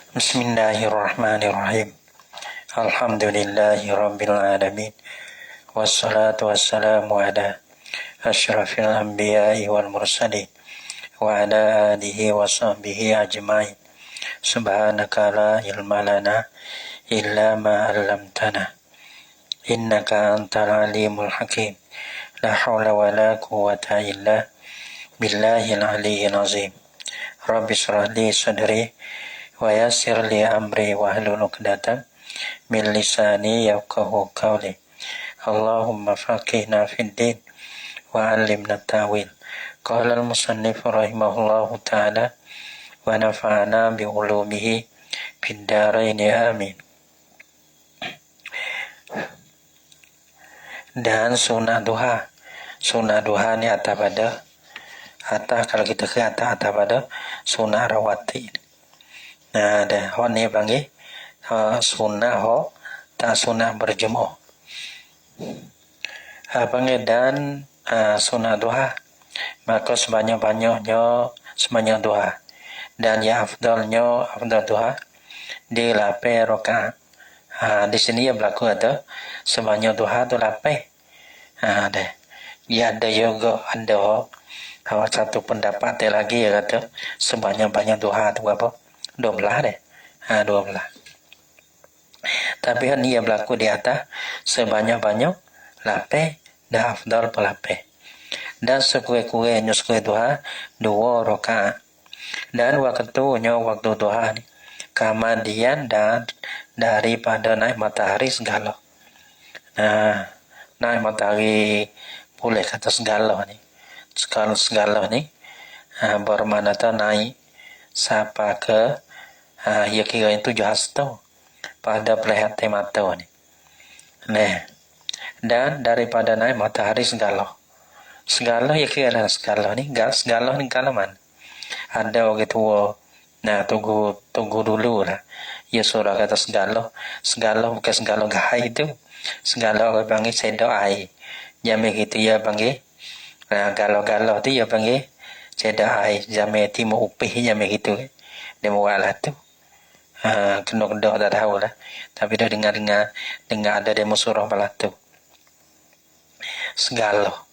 Bismillahirrahmanirrahim. Alhamdulillahi rabbil alamin. Wassalatu wassalamu ala asyrafil anbiya'i wal mursalin wa ala alihi wa sahbihi ajma'in. Subhanaka la ilma lana illa ma 'allamtana. Innaka antal alimul hakim. La haula wa la quwwata illa billahil aliyyil azim. Rabbi shrah li sadri wa yassir li amri wa hlul 'uqdatam min lisani yafqahu qawli. Allahumma faqihna fid din wa 'allimna ta'wil. Qala al-musannif rahimahullahu ta'ala wa nafa'ana bi ulumihi fid dharain amin. Dan sunnah duha. Sunnah duha ni pada kalau kita ke pada sunnah rawati. Nah, ada ho ni panggil sunnah ho tak sunnah berjemaah. Panggil dan sunnah duha. Maka sebanyak-banyaknya duha. Dan yang afdal duha di 8 rakaat. Di sini ya berlaku ada sebanyak duha tu 8. Ya ada juga ada satu pendapat lagi ya kata sebanyak-banyak duha tu apa? 12 deh. 12. Tapi ini ya berlaku di atas sebanyak-banyak 8 dan afdal pelapeh. Dan sekurang-kurangnya sekali duha 2 rakaat. Dan waktu duha ni kemudian dan daripada naik matahari segala. Naik matahari boleh kata segala ni. Segala ni bermakna naik sampai ke ya kira 7 hasta pada pelihatan mata ni. Dan daripada naik matahari segala ya kira segala ni segala mana. Ada orang tua tunggu dulu lah. Ya surah kata segala bukan segala gahai itu. Segala orang panggil sedok air. Jamai gitu ya panggil galau-galau tu ya panggil sedok air. Jamai timur upih jamai gitu. Dia mualah tu. Kena tak tahu lah. Tapi dah dengar ada demo surah malah tu. Segala.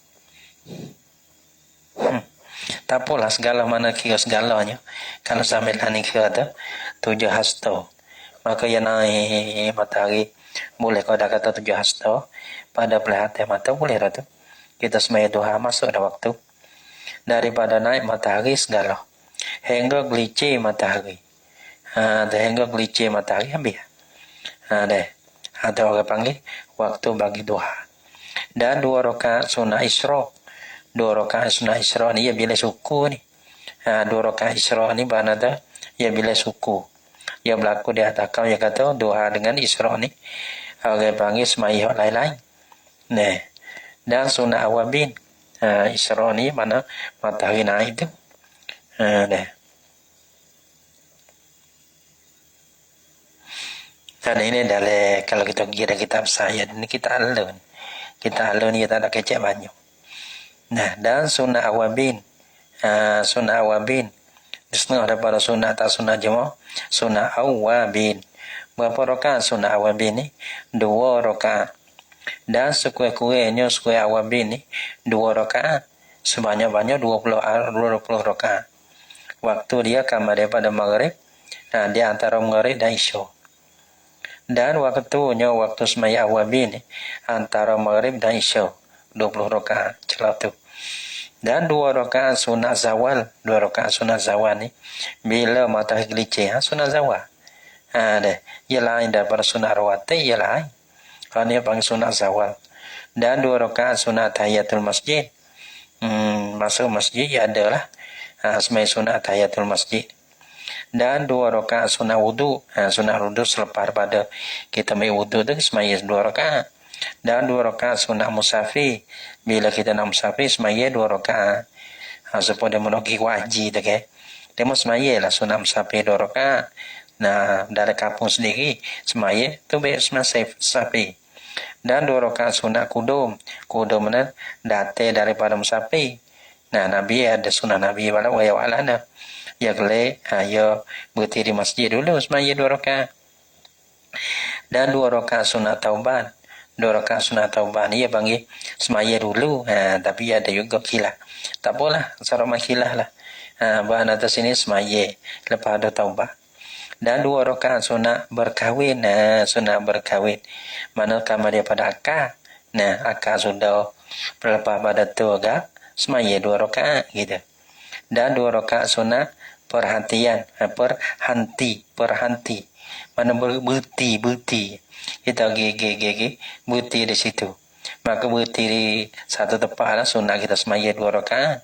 Tak apalah segala mana kira segalanya. Kalau sambil ni kira tu 7 hasta. Maka yang naik matahari boleh kau dah kata 7 hasta pada pelihatan mata boleh dah tu. Kita semaya duha masuk dah waktu. Daripada naik matahari segala. Hingga gelincir matahari. Hingga gelincir matahari habis. Ada orang panggil waktu bagi duha. Dan 2 rakaat sunnah isra'. 2 rakaat sunnah isra' ni ya bila suku ni. 2 rakaat isra' ni berada ya bila suku. Ya berlaku di atas kau ya kata duha dengan isra' ni. Orang panggil semaya lain-lain. Dan sunnah awabin. Isra' ni mana matahari naik tu. Dan ini dalam kalau kita kira kitab saya ini kita alun. Kita alun ni tak ada kecek banyak. Dan sunnah awabin. Sunnah awabin. Di setengah daripada sunnah tak sunnah jemaah. Sunnah awabin. Berapa rakaat sunnah awabin ni? 2 rakaat. Dan sekurang-kurangnya awabin ni 2 rakaat. Sebanyak-banyak 20 rakaat. Waktu dia kamar daripada maghrib. Di antara maghrib dan isya. Dan waktu semaya awabin ni antara maghrib dan isya. 20 rakaat celah tu. Dan 2 rakaat sunat zawal. 2 rakaat sunat zawal ni bila matahari gelincir sunat zawal. Ia lain daripada sunat rawatib, ia lain. Kalau ni panggil sunat zawal. Dan 2 rakaat sunat tahiyatul masjid. Masuk masjid ya adalah semaya sunat tahiyatul masjid. Dan 2 rakaat sunat wudu. Sunat wudu selepas pada kita mai wudu tu semaya 2 rakaat. Dan 2 rakaat sunat musafir. Bila kita nak musafir semaya 2 rakaat. Supaya dia menuki wajib tu ke. Dia semaya lah sunat musafir 2 rakaat. Dari kampung sendiri semaya tu baik musafir. Dan 2 rakaat sunat kudum. Kudum mana datang daripada musafir. Nabi ada sunat Nabi wala. Ya boleh, ya berdiri masjid dulu semaya 2 rakaat. Dan 2 rakaat sunat taubat. 2 rakaat sunat taubat ni ya panggil semaya dulu. Tapi ada juga khilaf. Tak apalah, sarama khilaf lah. Bahan atas ini semaya lepas ada taubat. Dan 2 rakaat sunat berkahwin. Sunat berkahwin. Mana kamar daripada akad. Akad sudah berlepas pada tu agak semaya 2 rakaat gitu. Dan 2 rakaat sunat perhatian. Perhenti. Mana berhenti. Kita gigi berhenti di situ. Maka berhenti di satu tempat lah sunat kita semaya 2 rakaat.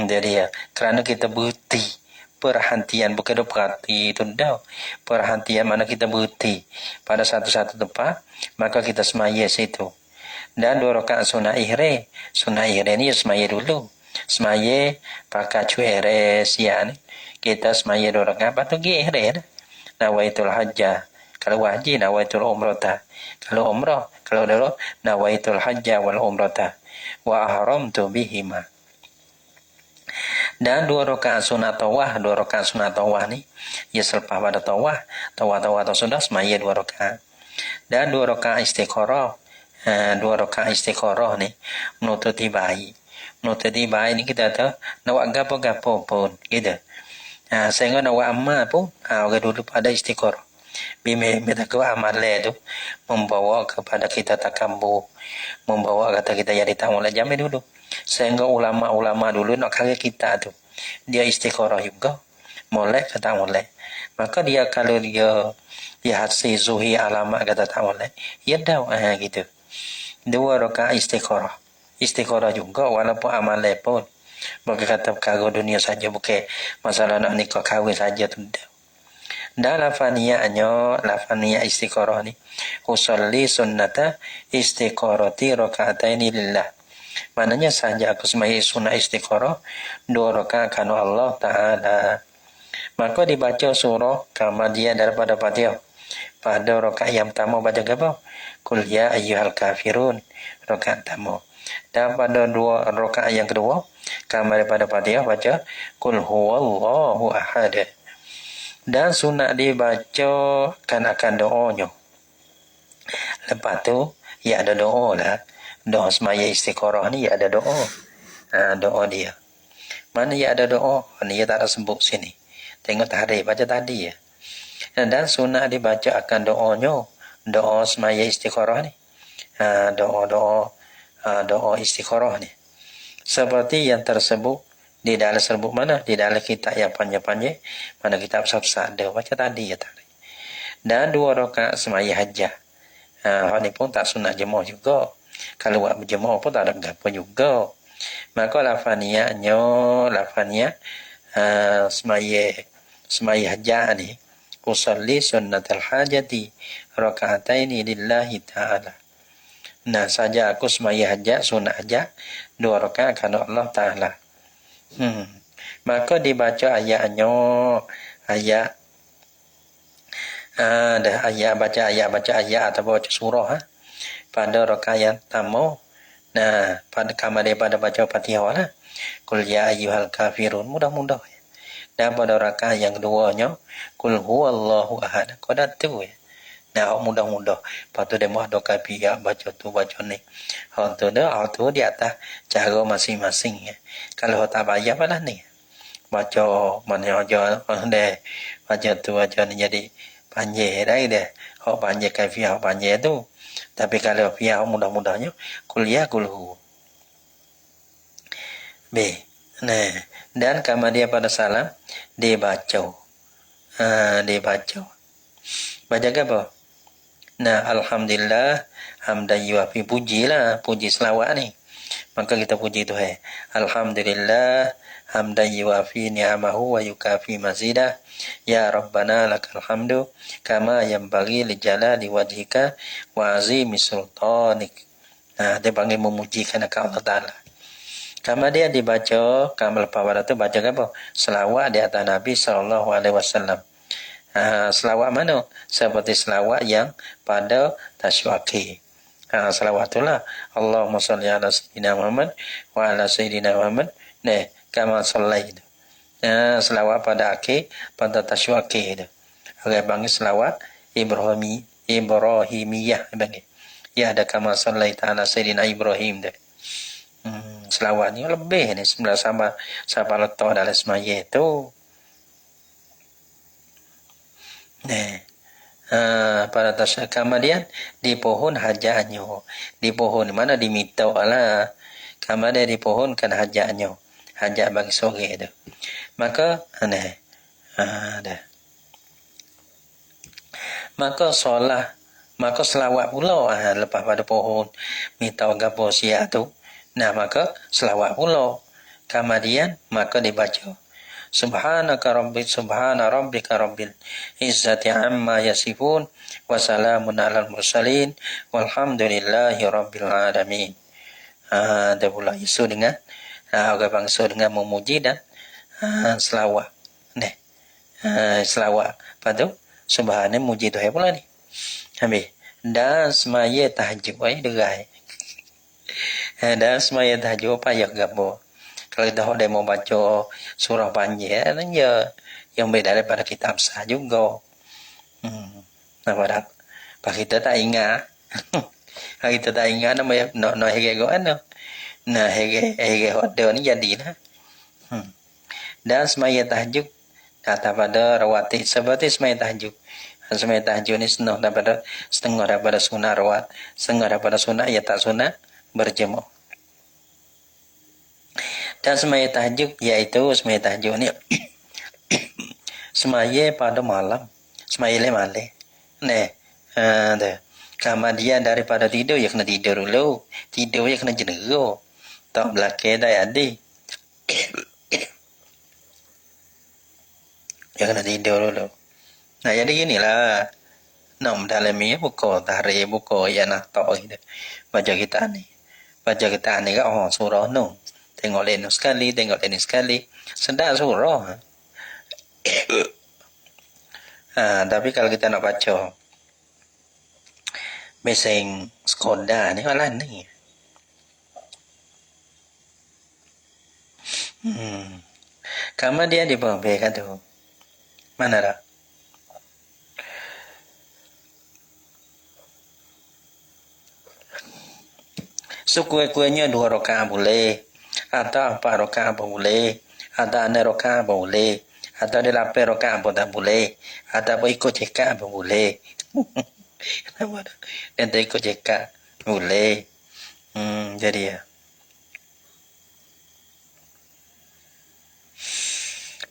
Jadi ya, kerana kita berhenti. Perhentian bukan berhenti itu dah. Perhentian mana kita berhenti pada satu-satu tempat, maka kita semaya situ. Dan 2 rakaat sunat ihram. Sunat ihram ni semaya dulu. Semaya pakai cuere siang ni. Kita semaya 2 rakaat, lepas tu pergi ihram. Nawaitul hajjah. Kalau haji nawaitul umrata. Kalau umrah, kalau dulu nawaitul hajjah wal umrata. Wa ahramtu bihima. Dan 2 rakaat sunat tawaf. 2 rakaat sunat tawaf ni ya selepas pada tawaf atau sudah semaya 2 rakaat. Dan 2 rakaat istikharah. 2 rakaat istikharah ni menutupi bayi. Menutupi bayi ni kita tahu nak buat gapo-gapo pun gitu. Sehingga nak buat amal pun orang dulu pada istikharah. Bila ke amal tu membawa kepada kita takabur, membawa kata kita jadi tamu lah jamin dulu. Sehingga ulama-ulama dulu nak kaya kita tu dia istikharah juga, molek kata molek. Maka dia kalau dia hasil zuhi alamat kata tak molek, ya dah gitu. 2 rakaat istikharah juga walaupun amal pun bagi kata perkara dunia saja, bukan masalah nak nikah kahwin saja tu dah. Dan lafaniya istikharah ni usalli sunnata istikharati raka'ataini lillah. Maknanya saja aku semaya sunat istikharah 2 rakaat kerana Allah Ta'ala. Maka dibaca surah Kamadiyah daripada Fatihah. Pada rakaat yang pertama baca apa? Qul ya ayyuhal kafirun. Rakaat pertama. Dan pada 2 rakaat yang kedua, kamar daripada Fatihah baca Qul huwallahu ahad. Dan sunat dibaca akan doanya. Lepas tu, ya ada doa lah. Doa semaya istikharah ni ya ada doa. Doa dia. Mana ya ada doa? Ni ya tak ada sebut sini. Tengok tahrif baca tadi ya. Dan sunat dibaca akan doanya. Doa semaya istikharah ni. Doa istikharah ni. Seperti yang tersebut di dalam serbuk mana? Di dalam kitab yang panjang-panjang. Mana kitab besar-besar ada. Baca tadi ya tadi. Dan 2 rakaat semaya hajjah. Hal ni pun tak sunat jemaah juga. Kalau buat berjemaah pun tak ada apa juga. Maka lafaniya semaya hajjah ni. Usalli sunnatal hajati raka'ataini lillahi ta'ala. Saja aku semaya hajjah, sunat hajjah 2 rakaat kerana Allah Ta'ala. Maka dibaca ayatnya, baca ayat atau baca surah pada rakaat yang pertama. Pada kamar daripada baca Fatihah lah. Qul ya ayyuhal kafirun, mudah-mudah. Dan pada rakaat yang keduanya Qul huwallahu ahad. Kau dah tu mudah-mudah. Lepas tu dia mahu doa pihak baca tu baca ni. Tu di atas cara masing-masing. Kalau tak bayar apalah ni. Baca mana aja baca tu baca ni jadi panjang dah dia. Hak panjang kafiah panjang tu. Tapi kalau pihak mudah-mudahnya kuliah kulhu. Dan kemudian pada salam dibaca. Baca apa? Alhamdulillah hamdan yuafi, puji selawat ni. Maka kita puji Tuhan. Alhamdulillah hamdan yuafi ni'amahu wa yukafi mazidah. Ya Rabbana lakal hamdu kama yanbaghi li jalali wajhika wa azimi sultanik. Dia panggil memujikan Allah Ta'ala. Kemudian dibaca, kamu lepas pada tu baca apa? Selawat di atas Nabi SAW. Selawat mana? Seperti selawat yang pada tasyu'aki. Selawat itulah Allahumma salli ala sayyidina Muhammad wa ala sayyidina Muhammad kama sallaita selawat pada akhir pada tasyuk akhir tu. Orang panggil selawat Ibrahimiyah panggil. Ya ada kama sallaita ala sayyidina Ibrahim tu. Selawat ni lebih ni sebelah sama siapa letak dalam semaya tu. Pada tasyuk kemudian di pohon hajatnya. Di pohon mana diminta lah. Kemudian di pohon kan hajatnya. Hajat bagi sore tu. Maka dah. Maka solat, maka selawat pula lepas pada pohon minta gapo sia tu. Nah, maka selawat pula. Kemudian maka dibaca Subhanaka subhana rabbika rabbil izzati amma yasifun wa salamun alal mursalin walhamdulillahi rabbil alamin. Ada pula isu dengan orang bangsa dengan memuji dan selawat. Selawat. Lepas tu subhana muji Tuhan pula ni. Habis. Dan semaya tahajud derai. Dan semaya tahajud payah gapo. Kalau dah ada mau baca surah panjang ya yang beda daripada kitab sah juga. Nampak tak? Kita tak ingat. Kita tak ingat nama hege go ano. Nah hege hodo ni jadilah. Dan semaya tahajud kata pada rawatib seperti semaya tahajud. Semaya tahajud ni setengah daripada sunat rawat, setengah daripada sunat ya tak sunat berjemaah. Dan semaya tahajud iaitu semaya tahajud ni semaya pada malam, semaya malam. Kemudian daripada tidur ya kena tidur dulu, tidur ya kena jenera. Tak belakang dah ada. Ya kena tidur dulu. Nah jadi ginilah. Nam dalam ni buka tarik buka ya nak tak gitu. Baca kita ni. Baca kita ni kan surah nu. Tengok lain sekali, tengok lain sekali. Sedap surah. Tapi kalau kita nak baca meseng sekolah ni malah ni. Kamu dia di bawah kan tu. Mana dah? Suku-kuenya 2 rakaat boleh. Atau 4 rakaat boleh. Atau 6 rakaat boleh. Atau 8 rakaat pun tak boleh. Atau ikut cekak pun boleh. Nanti ikut cekak boleh. Jadi ya.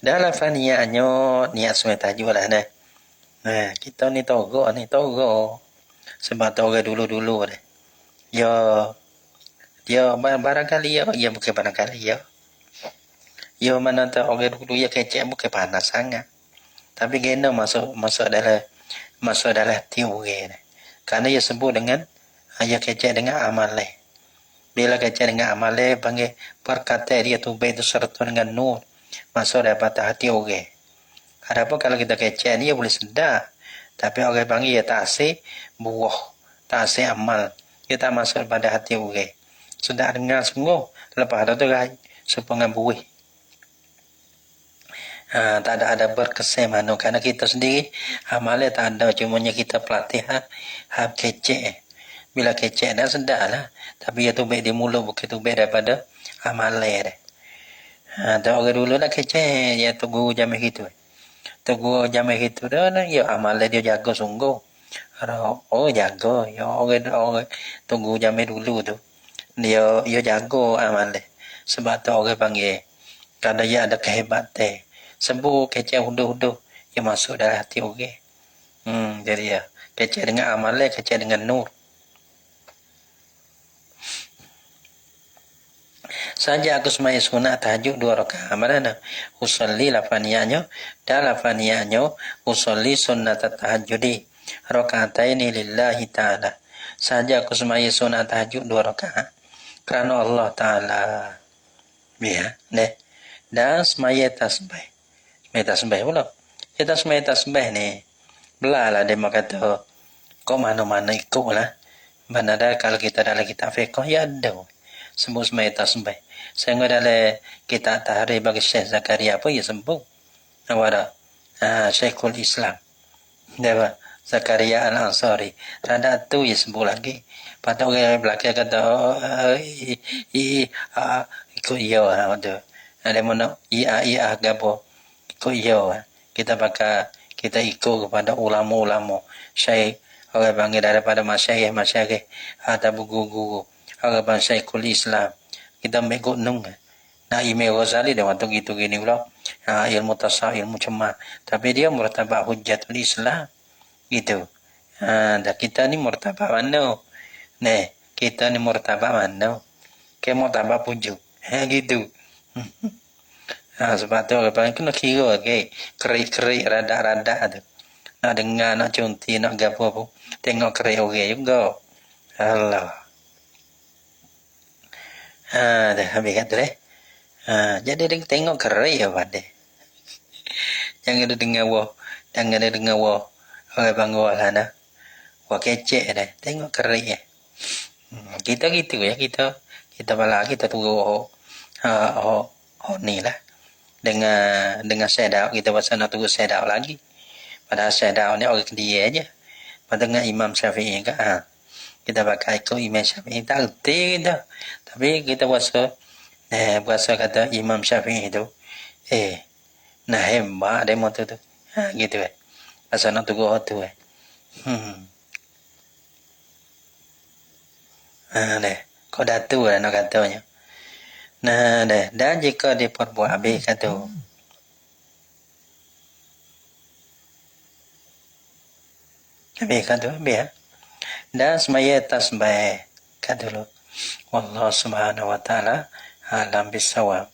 Dalam niatnya niat semua tajuk lah dah. Kita ni togo. Sebab togo dulu dah. Ya barangkali ya bukan barangkali ya. Ya mana tahu orang dulu ya kecek bukan panas sangat. Tapi kena masuk dalam hati orang. Karena ia sebut dengan ya kecek dengan amal. Bila kecek dengan amal panggil perkataan dia tu baik tu serta dengan nur. Masuk dapat hati orang. Adapun kalau kita kecek ni ya boleh sedar. Tapi orang panggil ya tak asih buah, tak asih amal. Ia tak masuk pada hati orang. Sudah dengar sungguh. Lepas tu rai sepengan buih. Tak ada berkesan mana. Karena kita sendiri amalnya tak ada. Cumanya kita pelatih kecek. Bila kecek dah sedar lah. Tapi ia tu baik di mulut bukan tu baik daripada amalnya. Tak orang dulu nak kecek. Ya tunggu jamah gitu. Tunggu jamah gitu dah. Ya amalnya dia jaga sungguh. Jaga. Ya orang tunggu jamah dulu tu. Dia jago amal dia. Sebab tu orang panggil kalau dia ada kehebatan sembuh kecek huduh dia masuk dalam hati orang. Jadi ya kecek dengan amal dia, kecek dengan nur. Saja aku semaya sunat tahajud 2 rakaat. Mana usolli lafanianya dan lafanianya usolli sunnat tahajudi rakaataini lillahi ta'ala. Saja aku semaya sunat tahajud 2 rakaat. Kerana Allah Ta'ala. Ya, dan semaya tasbih. Semaya tasbih pula. Kita semaya tasbih ni. Belalah dia kata, kau mana-mana ikut lah. Mana ada kalau kita dalam kitab fiqh, ya ada. sembuh semai tasbih. Sehingga dalam kita tahrir bagi Syekh Zakaria pun ya sembuh. Awara Syekhul Islam. Dia Zakaria Al-Ansari. Rada tu ya sembuh lagi. Pada orang belakang kata ikut iya ada. Ada mana iya gapo ikut iya. Kita pakai kita ikut kepada ulama-ulama. Syekh orang panggil daripada masyayikh atau guru-guru. Orang panggil Syekhul Islam. Kita ambil gunung. Nah, Imam Ghazali dia waktu gitu gini pula. Ilmu tasawuf, ilmu cemah. Tapi dia murtabak hujjatul Islam. Gitu. Dan kita ni murtabak mana? Nah, kita ni murtabak mana? Ke murtabak pujuk. Gitu. Sebab tu orang panggil kena kira ke. Kerik-kerik rada-rada tu. Nak dengar, nak conti, nak gapo pun. Tengok kerik orang juga. Allah. Dah habis kata deh. Jadi dia tengok kerai ya pada. Jangan ada dengar wah. Jangan ada dengar wah. Orang bangga lah nah. Wah kecek dah. Tengok kerai ya. Kita gitu ya. Kita bala kita tunggu ni lah. Dengan sedap. Kita pasal nak tunggu sedap lagi. Padahal sedap ni orang dia aja. Pada dengan Imam Syafi'i kan. Kita pakai ikut Imam Syafi'i. Tak erti kita. Tapi kita puasa kata Imam Syafi'i itu nah hebat demo tu gitu asal nak tunggu tu deh kau dah tu nak katanya nah deh dan jika dia perbuat habis kata habis dan semaya tasbih kata lu wallahu subhanahu wa ta'ala alam bisawab.